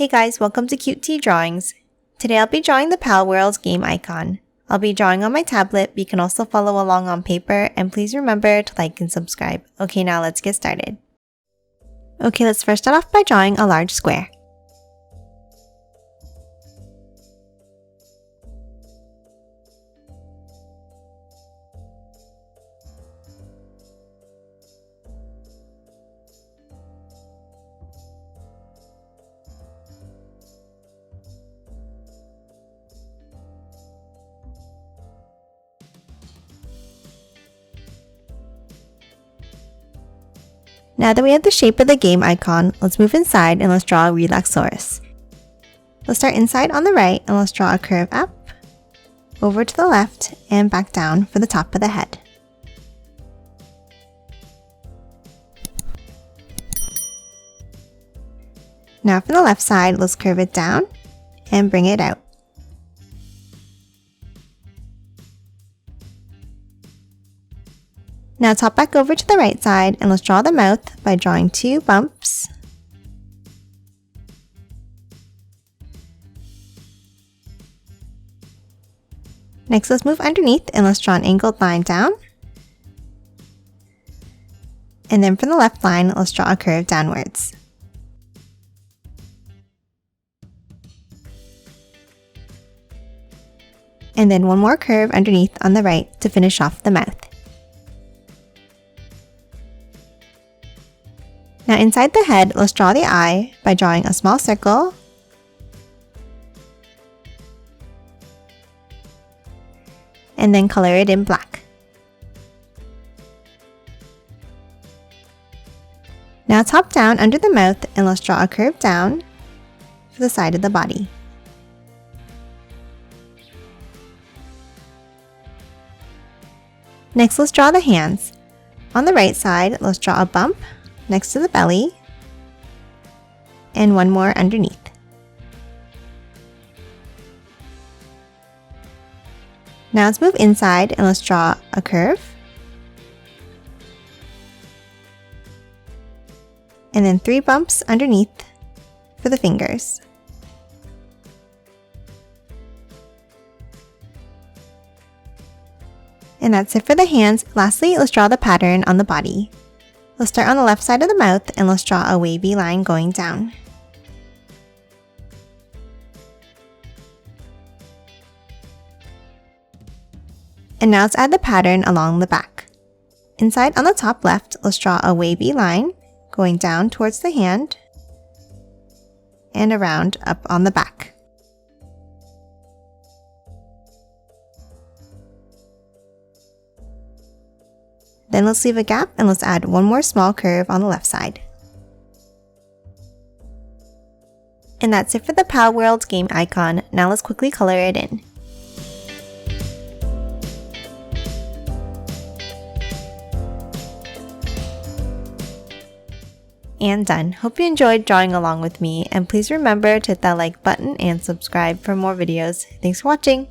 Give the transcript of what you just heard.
Hey guys, welcome to Cute Tea Drawings. Today I'll be drawing the Palworld Game Icon. I'll be drawing on my tablet, but you can also follow along on paper, and please remember to like and subscribe. Okay, now let's get started. Okay, let's first start off by drawing a large square. Now that we have the shape of the game icon, let's move inside and let's draw a Relaxaurus. Let's start inside on the right and let's draw a curve up, over to the left, and back down for the top of the head. Now from the left side, let's curve it down and bring it out. Now top back over to the right side and let's draw the mouth by drawing two bumps. Next, let's move underneath and let's draw an angled line down. And then from the left line, let's draw a curve downwards. And then one more curve underneath on the right to finish off the mouth. Now inside the head, let's draw the eye by drawing a small circle, and then color it in black. Now top down under the mouth and let's draw a curve down for the side of the body. Next, let's draw the hands. On the right side, let's draw a bump next to the belly, and one more underneath. Now let's move inside and let's draw a curve, and then three bumps underneath for the fingers. And that's it for the hands. Lastly, let's draw the pattern on the body. Let's start on the left side of the mouth and let's draw a wavy line going down. And now let's add the pattern along the back. Inside on the top left, let's draw a wavy line going down towards the hand and around up on the back. Then let's leave a gap and let's add one more small curve on the left side. And that's it for the Palworld game icon. Now let's quickly color it in. And done. Hope you enjoyed drawing along with me, and please remember to hit that like button and subscribe for more videos. Thanks for watching!